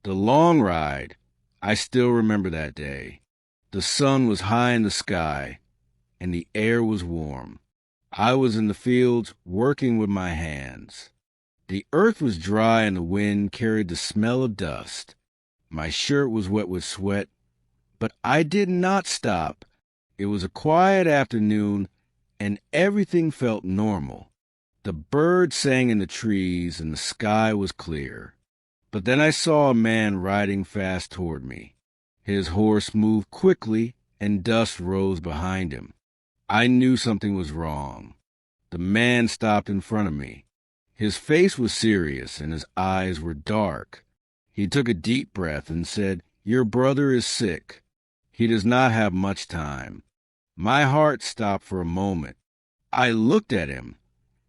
The long ride, I still remember that day. The sun was high in the sky, and the air was warm. I was in the fields working with my hands. The earth was dry and the wind carried the smell of dust. My shirt was wet with sweat, but I did not stop. It was a quiet afternoon, and everything felt normal. The birds sang in the trees, and the sky was clear. But then I saw a man riding fast toward me. His horse moved quickly, and dust rose behind him. I knew something was wrong. The man stopped in front of me. His face was serious, and his eyes were dark. He took a deep breath and said, "Your brother is sick. He does not have much time." My heart stopped for a moment. I looked at him,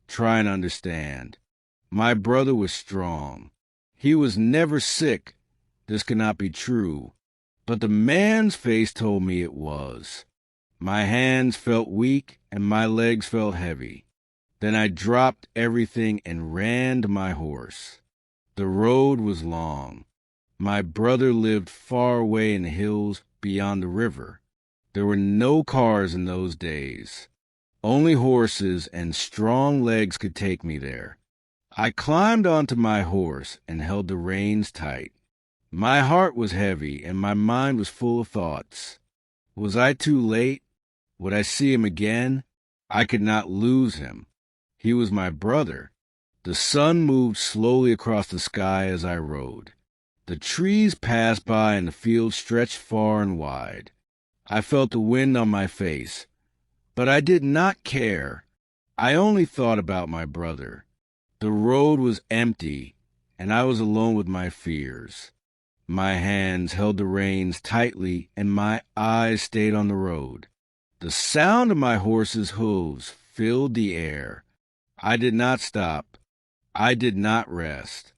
trying to understand. My brother was strong. He was never sick. This could not be true. But the man's face told me it was. My hands felt weak and my legs felt heavy. Then I dropped everything and ran to my horse. The road was long. My brother lived far away in the hills beyond the river. There were no cars in those days. Only horses and strong legs could take me there. I climbed onto my horse and held the reins tight. My heart was heavy and my mind was full of thoughts. Was I too late? Would I see him again? I could not lose him. He was my brother. The sun moved slowly across the sky as I rode. The trees passed by and the fields stretched far and wide. I felt the wind on my face, but I did not care. I only thought about my brother. The road was empty, and I was alone with my fears. My hands held the reins tightly, and my eyes stayed on the road. The sound of my horse's hooves filled the air. I did not stop. I did not rest.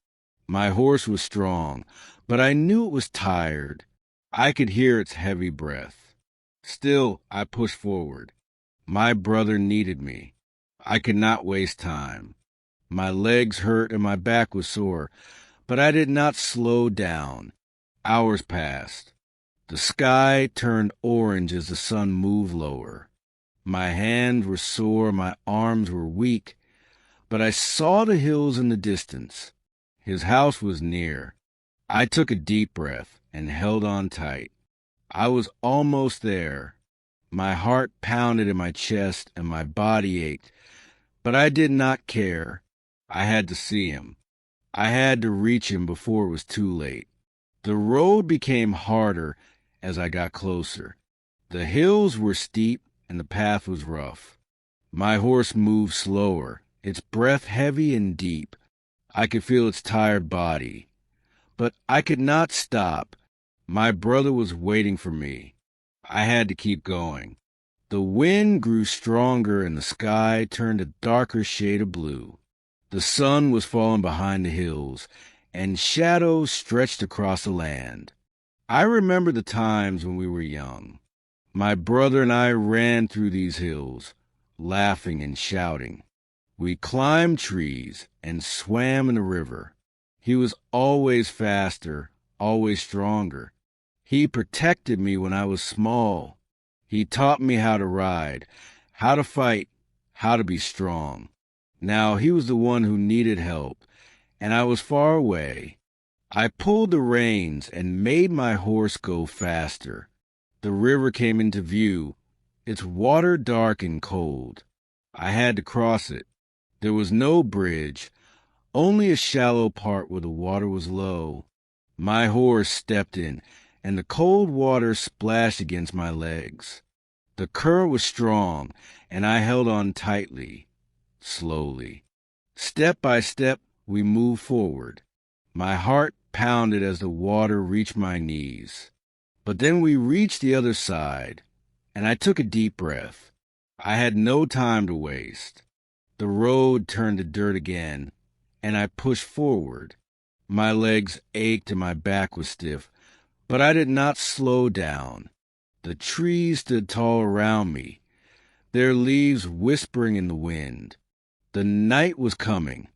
My horse was strong, but I knew it was tired. I could hear its heavy breath. Still, I pushed forward. My brother needed me. I could not waste time. My legs hurt and my back was sore, but I did not slow down. Hours passed. The sky turned orange as the sun moved lower. My hands were sore, my arms were weak, but I saw the hills in the distance. His house was near. I took a deep breath and held on tight. I was almost there. My heart pounded in my chest and my body ached, but I did not care. I had to see him. I had to reach him before it was too late. The road became harder as I got closer. The hills were steep and the path was rough. My horse moved slower, its breath heavy and deep. I could feel its tired body. But I could not stop. My brother was waiting for me. I had to keep going. The wind grew stronger and the sky turned a darker shade of blue. The sun was falling behind the hills, and shadows stretched across the land. I remember the times when we were young. My brother and I ran through these hills, laughing and shouting. We climbed trees and swam in the river. He was always faster, always stronger. He protected me when I was small. He taught me how to ride, how to fight, how to be strong. Now he was the one who needed help, and I was far away. I pulled the reins and made my horse go faster. The river came into view, its water dark and cold. I had to cross it. There was no bridge, only a shallow part where the water was low. My horse stepped in, and the cold water splashed against my legs. The current was strong, and I held on tightly. Slowly. Step by step, we moved forward. My heart pounded as the water reached my knees. But then we reached the other side, and I took a deep breath. I had no time to waste. The road turned to dirt again, and I pushed forward. My legs ached and my back was stiff, but I did not slow down. The trees stood tall around me, their leaves whispering in the wind. The night was coming,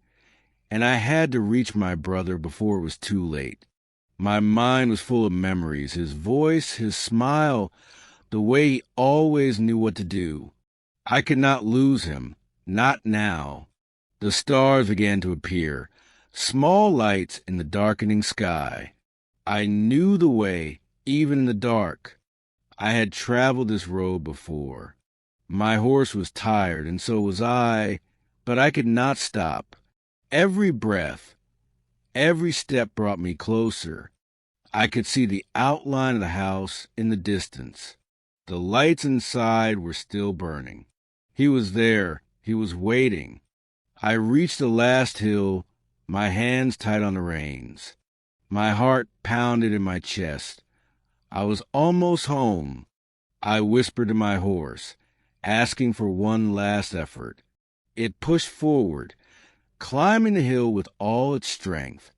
and I had to reach my brother before it was too late. My mind was full of memories, his voice, his smile, the way he always knew what to do. I could not lose him, not now. The stars began to appear, small lights in the darkening sky. I knew the way, even in the dark. I had traveled this road before. My horse was tired, and so was I, but I could not stop. Every breath, every step brought me closer. I could see the outline of the house in the distance. The lights inside were still burning. He was there. He was waiting. I reached the last hill, my hands tight on the reins. My heart pounded in my chest. I was almost home. I whispered to my horse, asking for one last effort. It pushed forward, climbing the hill with all its strength.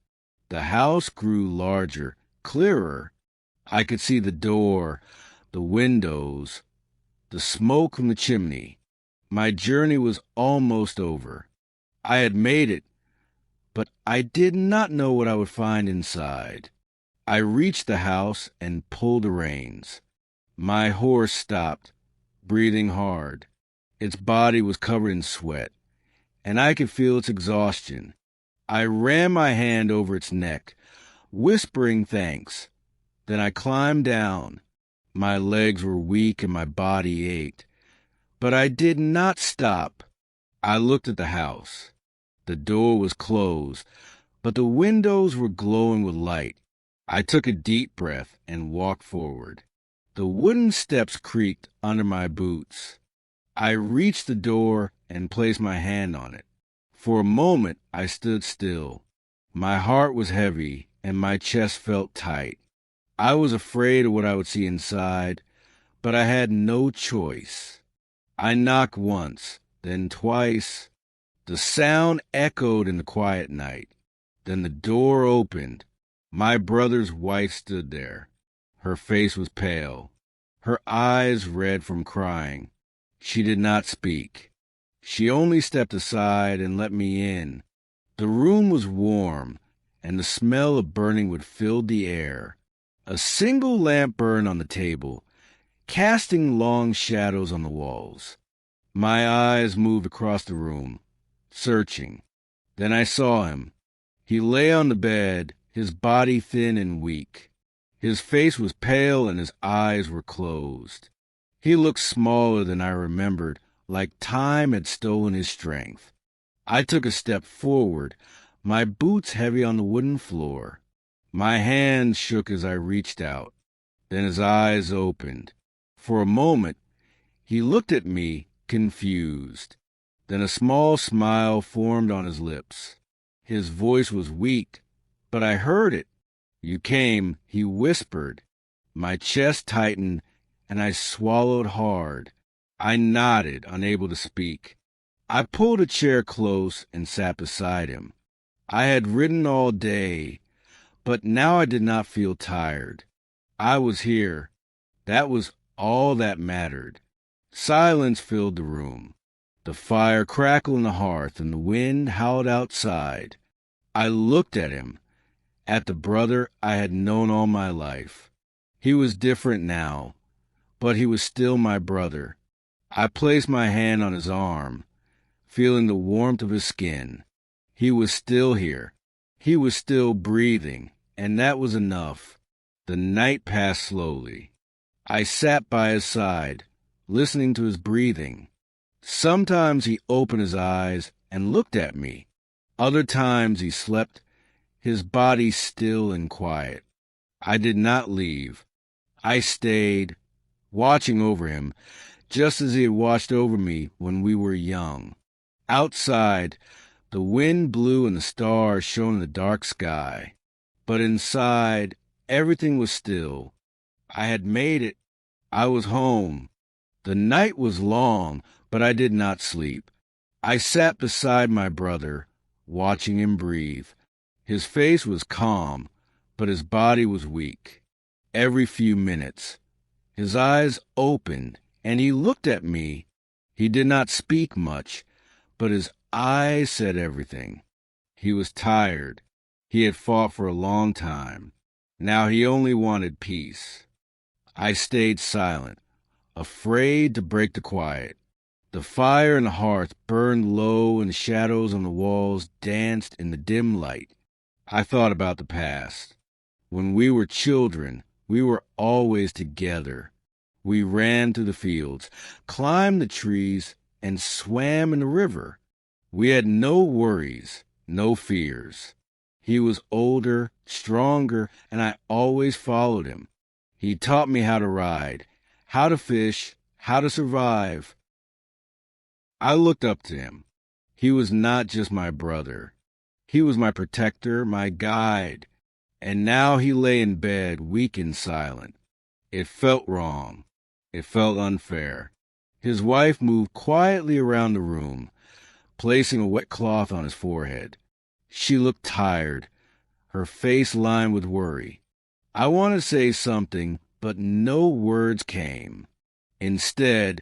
The house grew larger, clearer. I could see the door, the windows, the smoke from the chimney. My journey was almost over. I had made it, but I did not know what I would find inside. I reached the house and pulled the reins. My horse stopped, breathing hard. Its body was covered in sweat, and I could feel its exhaustion. I ran my hand over its neck, whispering thanks. Then I climbed down. My legs were weak and my body ached. But I did not stop. I looked at the house. The door was closed, but the windows were glowing with light. I took a deep breath and walked forward. The wooden steps creaked under my boots. I reached the door and placed my hand on it. For a moment, I stood still. My heart was heavy and my chest felt tight. I was afraid of what I would see inside, but I had no choice. I knocked once, then twice. The sound echoed in the quiet night. Then the door opened. My brother's wife stood there. Her face was pale, her eyes red from crying. She did not speak. She only stepped aside and let me in. The room was warm, and the smell of burning wood filled the air. A single lamp burned on the table, casting long shadows on the walls. My eyes moved across the room, searching. Then I saw him. He lay on the bed, his body thin and weak. His face was pale and his eyes were closed. He looked smaller than I remembered, like time had stolen his strength. I took a step forward, my boots heavy on the wooden floor. My hands shook as I reached out. Then his eyes opened. For a moment, he looked at me, confused. Then a small smile formed on his lips. His voice was weak, but I heard it. "You came," he whispered. My chest tightened, and I swallowed hard. I nodded, unable to speak. I pulled a chair close and sat beside him. I had ridden all day, but now I did not feel tired. I was here. That was all that mattered. Silence filled the room. The fire crackled in the hearth, and the wind howled outside. I looked at him, at the brother I had known all my life. He was different now, but he was still my brother. I placed my hand on his arm, feeling the warmth of his skin. He was still here. He was still breathing, and that was enough. The night passed slowly. I sat by his side, listening to his breathing. Sometimes he opened his eyes and looked at me. Other times he slept, his body still and quiet. I did not leave. I stayed, watching over him, just as he had watched over me when we were young. Outside, the wind blew and the stars shone in the dark sky. But inside, everything was still. I had made it. I was home. The night was long, but I did not sleep. I sat beside my brother, watching him breathe. His face was calm, but his body was weak. Every few minutes, his eyes opened, and he looked at me. He did not speak much, but his eyes said everything. He was tired. He had fought for a long time. Now he only wanted peace. I stayed silent, afraid to break the quiet. The fire in the hearth burned low, and the shadows on the walls danced in the dim light. I thought about the past. When we were children, we were always together. We ran through the fields, climbed the trees, and swam in the river. We had no worries, no fears. He was older, stronger, and I always followed him. He taught me how to ride, how to fish, how to survive. I looked up to him. He was not just my brother. He was my protector, my guide. And now he lay in bed, weak and silent. It felt wrong. It felt unfair. His wife moved quietly around the room, placing a wet cloth on his forehead. She looked tired, her face lined with worry. I wanted to say something, but no words came. Instead,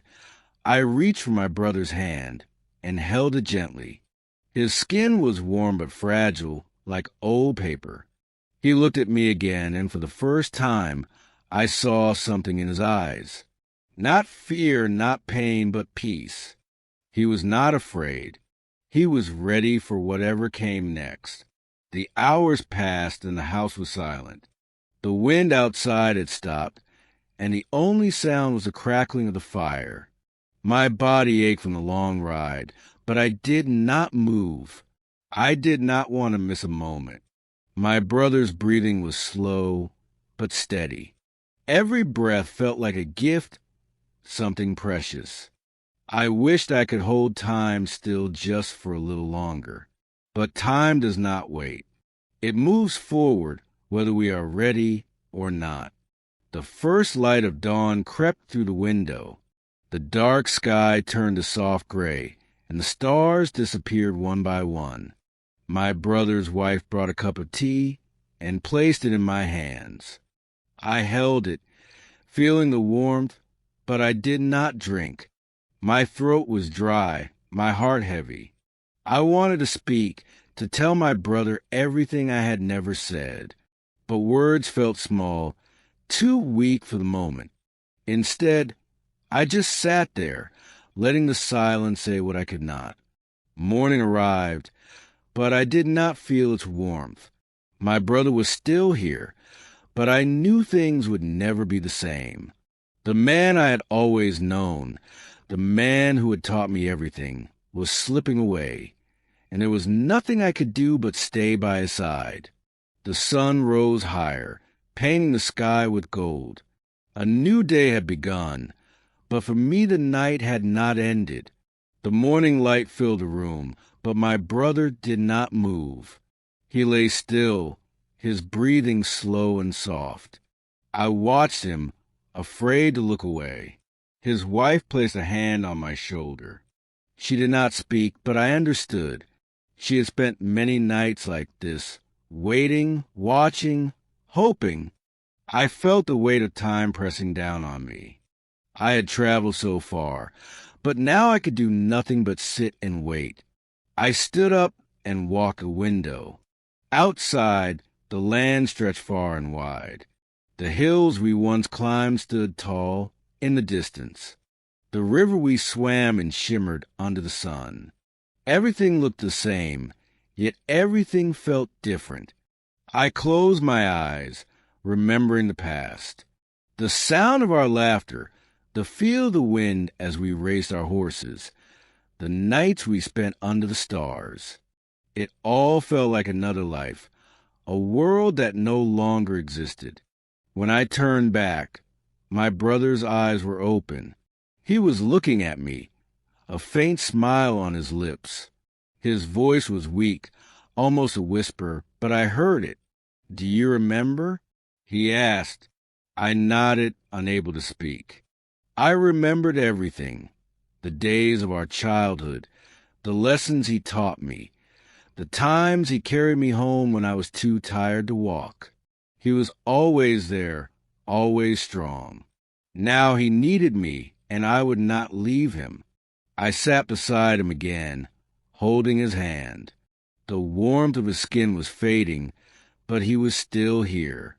I reached for my brother's hand and held it gently. His skin was warm but fragile, like old paper. He looked at me again, and for the first time, I saw something in his eyes. Not fear, not pain, but peace. He was not afraid. He was ready for whatever came next. The hours passed and the house was silent. The wind outside had stopped, and the only sound was the crackling of the fire. My body ached from the long ride, but I did not move. I did not want to miss a moment. My brother's breathing was slow, but steady. Every breath felt like a gift, something precious. I wished I could hold time still just for a little longer. But time does not wait. It moves forward whether we are ready or not. The first light of dawn crept through the window. The dark sky turned to soft gray, and the stars disappeared one by one. My brother's wife brought a cup of tea and placed it in my hands. I held it, feeling the warmth, but I did not drink. My throat was dry, my heart heavy. I wanted to speak, to tell my brother everything I had never said, but words felt small, too weak for the moment. Instead, I just sat there, letting the silence say what I could not. Morning arrived, but I did not feel its warmth. My brother was still here, but I knew things would never be the same. The man I had always known, the man who had taught me everything, was slipping away, and there was nothing I could do but stay by his side. The sun rose higher, painting the sky with gold. A new day had begun, but for me the night had not ended. The morning light filled the room, but my brother did not move. He lay still, his breathing slow and soft. I watched him, afraid to look away. His wife placed a hand on my shoulder. She did not speak, but I understood. She had spent many nights like this, waiting, watching, hoping. I felt the weight of time pressing down on me. I had traveled so far, but now I could do nothing but sit and wait. I stood up and walked a window. Outside, the land stretched far and wide. The hills we once climbed stood tall in the distance. The river we swam in shimmered under the sun. Everything looked the same, yet everything felt different. I closed my eyes, remembering the past. The sound of our laughter, the feel of the wind as we raced our horses, the nights we spent under the stars. It all felt like another life, a world that no longer existed. When I turned back, my brother's eyes were open. He was looking at me, a faint smile on his lips. His voice was weak, almost a whisper, but I heard it. "Do you remember?" he asked. I nodded, unable to speak. I remembered everything, the days of our childhood, the lessons he taught me, the times he carried me home when I was too tired to walk. He was always there, always strong. Now he needed me, and I would not leave him. I sat beside him again, holding his hand. The warmth of his skin was fading, but he was still here.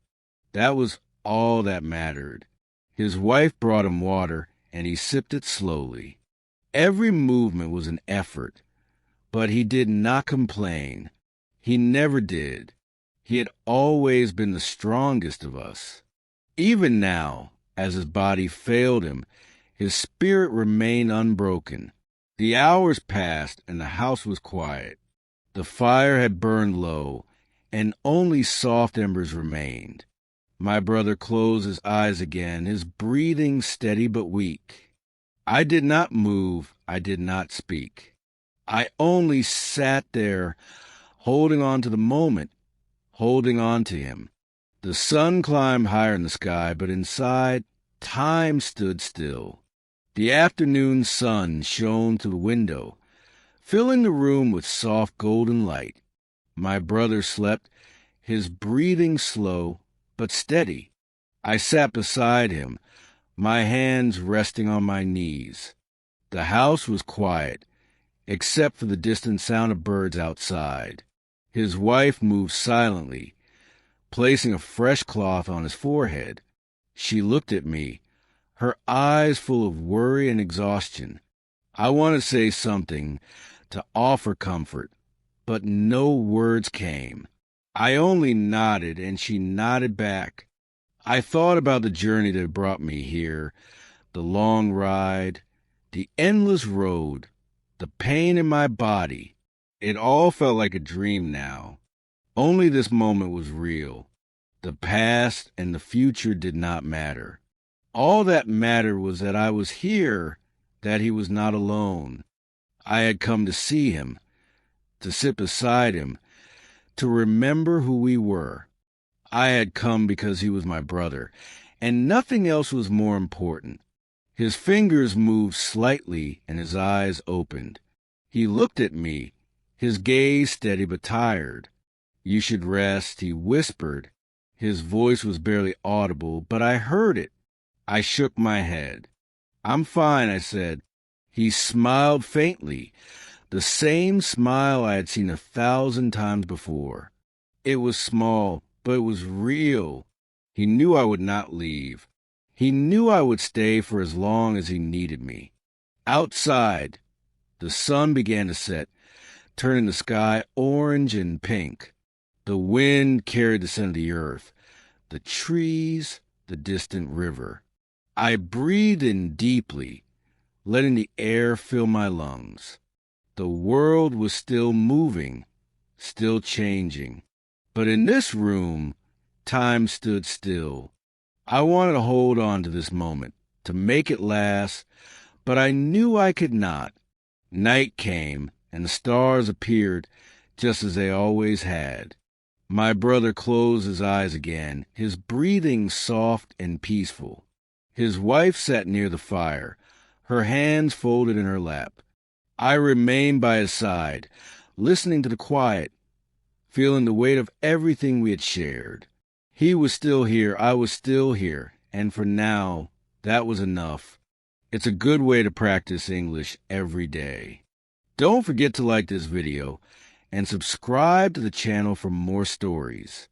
That was all that mattered. His wife brought him water, and he sipped it slowly. Every movement was an effort, but he did not complain. He never did. He had always been the strongest of us. Even now, as his body failed him, his spirit remained unbroken. The hours passed, and the house was quiet. The fire had burned low, and only soft embers remained. My brother closed his eyes again, his breathing steady but weak. I did not move, I did not speak. I only sat there, holding on to the moment, holding on to him. The sun climbed higher in the sky, but inside, time stood still. The afternoon sun shone through the window, filling the room with soft golden light. My brother slept, his breathing slow but steady. I sat beside him, my hands resting on my knees. The house was quiet, except for the distant sound of birds outside. His wife moved silently, placing a fresh cloth on his forehead. She looked at me, her eyes full of worry and exhaustion. I wanted to say something, to offer comfort, but no words came. I only nodded, and she nodded back. I thought about the journey that brought me here, the long ride, the endless road, the pain in my body. It all felt like a dream now. Only this moment was real. The past and the future did not matter. All that mattered was that I was here, that he was not alone. I had come to see him, to sit beside him, to remember who we were. I had come because he was my brother, and nothing else was more important. His fingers moved slightly, and his eyes opened. He looked at me, his gaze steady but tired. "You should rest," he whispered. His voice was barely audible, but I heard it. I shook my head. "I'm fine," I said. He smiled faintly, the same smile I had seen 1,000 times before. It was small, but it was real. He knew I would not leave. He knew I would stay for as long as he needed me. Outside, the sun began to set, turning the sky orange and pink. The wind carried the scent of the earth, the trees, the distant river. I breathed in deeply, letting the air fill my lungs. The world was still moving, still changing. But in this room, time stood still. I wanted to hold on to this moment, to make it last, but I knew I could not. Night came, and the stars appeared just as they always had. My brother closed his eyes again, his breathing soft and peaceful. His wife sat near the fire, her hands folded in her lap. I remained by his side, listening to the quiet, feeling the weight of everything we had shared. He was still here, I was still here, and for now, that was enough. It's a good way to practice English every day. Don't forget to like this video and subscribe to the channel for more stories.